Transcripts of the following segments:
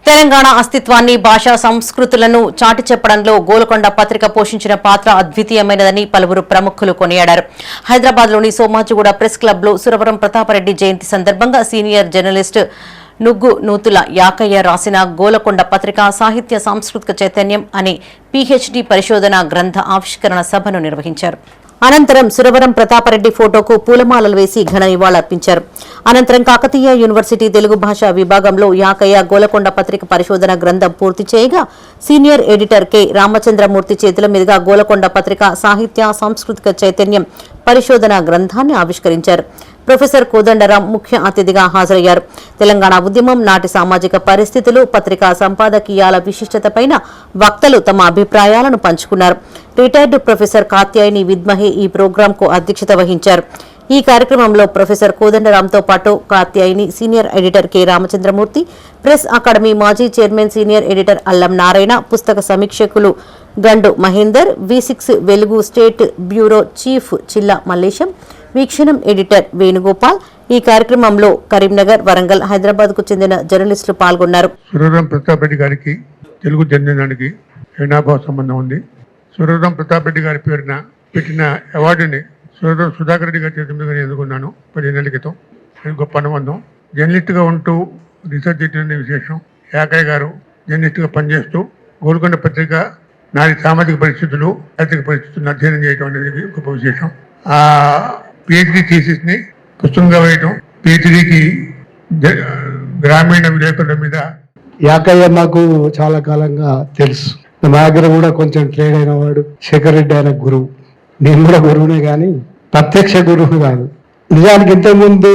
తెలంగాణ అస్తిత్వాన్ని భాషా సంస్కృతులను చాటి చెప్పడంలో గోల్కొండ పత్రిక పోషించిన పాత్ర అద్వితీయమైనదని పలువురు ప్రముఖులు కొనియాడారు. హైదరాబాద్లోని సోమాజిగూడ ప్రెస్ క్లబ్లో సురవరం ప్రతాపరెడ్డి జయంతి సందర్భంగా సీనియర్ జర్నలిస్టు నుగ్గు నూతుల యాకయ్య రాసిన గోల్కొండ పత్రిక సాహిత్య సాంస్కృతిక చైతన్యం అనే పీహెచ్డీ పరిశోధన గ్రంథ ఆవిష్కరణ సభను నిర్వహించారు. అనంతరం సురవరం ప్రతాపరెడ్డి ఫోటోకు పూలమాలలు వేసి ఘన నివాళులర్పించారు. అనంతరం కాకతీయ యూనివర్సిటీ తెలుగు భాషా విభాగంలో యాకయ్య గోల్కొండ పత్రిక పరిశోధన గ్రంథం పూర్తి చేయగా సీనియర్ ఎడిటర్ కె రామచంద్రమూర్తి చేతుల మీదుగా గోల్కొండ పత్రిక సాహిత్య సాంస్కృతిక చైతన్యం పరిశోధన గ్రంథాన్ని ఆవిష్కరించారు. ప్రొఫెసర్ కోదండరాం ముఖ్య అతిథిగా హాజరయ్యారు. తెలంగాణ ఉద్యమం, నాటి సామాజిక పరిస్థితులు, పత్రికా సంపాదకీయాల విశిష్టతపైన వక్తలు తమ అభిప్రాయాలను పంచుకున్నారు. రిటైర్డ్ ప్రొఫెసర్ కాత్యాయని విద్మహే ఈ ప్రోగ్రాంకు అధ్యక్షత వహించారు. ఈ కార్యక్రమంలో ప్రొఫెసర్ కోదండరాంతో పాటు Katyayani, senior editor K Ramachandramurthy, press academy మాజీ chairman senior editor Allam Narayana, పుస్తక సమీక్షకులు Gandu Mahender, V6 Velugu state bureau chief Chilla Mallesham, Veekshanam editor Venugopal, ఈ కార్యక్రమంలో కరీంనగర్, వరంగల్, హైదరాబాద్ కు చెందిన జర్నలిస్టులు పాల్గొన్నారు. సురవరం ప్రతాప్ రెడ్డి గారికి తెలుగు జర్నలిజానికి ఏనాభావ సంబంధం ఉంది. సురవరం ప్రతాప్ రెడ్డి గారి పేరున పెట్టిన అవార్డుని సురవరం సుధాకర్ రెడ్డి గారి చేతి మీద ఎందుకున్నాను 10 నెలల క్రితం. అది గొప్ప అనుబంధం. జర్నలిస్ట్గా ఉంటూ రీసెర్చ్ చేయడం విశేషం. యాకయ్య గారు జర్నలిస్ట్గా పనిచేస్తూ గోల్కొండ పత్రిక నాటి సామాజిక పరిస్థితులు, ఆర్థిక పరిస్థితులను అధ్యయనం చేయడం అనేది గొప్ప విశేషం. ఆ పిహెచ్డి థీసిస్ని పుస్తకంగా వేయటం, పిహెచ్డికి గ్రామీణ విలేకరుల మీద. యాకయ్య నాకు చాలా కాలంగా తెలుసు. నా దగ్గర కూడా కొంచెం ట్రేడ్ అయిన వాడు. శేఖర్ రెడ్డి ఆయన గురువు, నేను కూడా గురువునే కానీ ప్రత్యక్ష గురువు కాదు. నిజానికి ఇంతకుముందు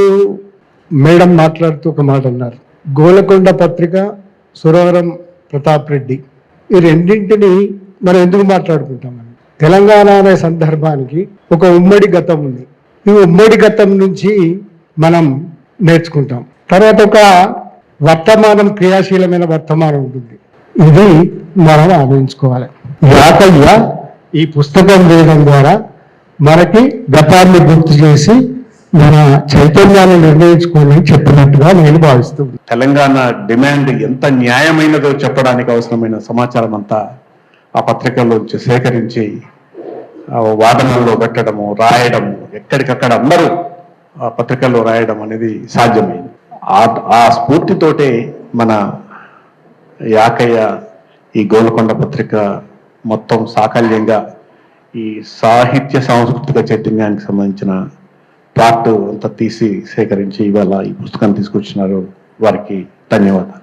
మేడం మాట్లాడుతూ ఒక మాట అన్నారు, గోల్కొండ పత్రిక, సురవరం ప్రతాప్ రెడ్డి, ఈ రెండింటిని మనం ఎందుకు మాట్లాడుకుంటామని. తెలంగాణ అనే సందర్భానికి ఒక ఉమ్మడి గతం ఉంది. ఈ ఉమ్మడి గతం నుంచి మనం నేర్చుకుంటాం. తర్వాత ఒక వర్తమానం, క్రియాశీలమైన వర్తమానం ఉంటుంది. ఇది మనం ఆలోచించుకోవాలి. యాకయ్య ఈ పుస్తకం వేయడం ద్వారా మనకి గతాన్ని గుర్తు చేసి మన చైతన్యాన్ని నిర్ణయించుకోవాలని చెప్పినట్టుగా నేను భావిస్తున్నాను. తెలంగాణ డిమాండ్ ఎంత న్యాయమైనదో చెప్పడానికి అవసరమైన సమాచారం అంతా ఆ పత్రికల్లోంచి సేకరించి వాదనల్లో పెట్టడము, రాయడము, ఎక్కడికక్కడ అందరూ ఆ పత్రికల్లో రాయడం అనేది సాధ్యమైంది. ఆ స్ఫూర్తితోటే మన యాకయ్య ఈ గోల్కొండ పత్రిక మొత్తం సాకల్యంగా ఈ సాహిత్య సాంస్కృతిక చైతన్యానికి సంబంధించిన పార్ట్ అంతా తీసి సేకరించి ఇవాళ ఈ పుస్తకాన్ని తీసుకొచ్చినారు. వారికి ధన్యవాదాలు.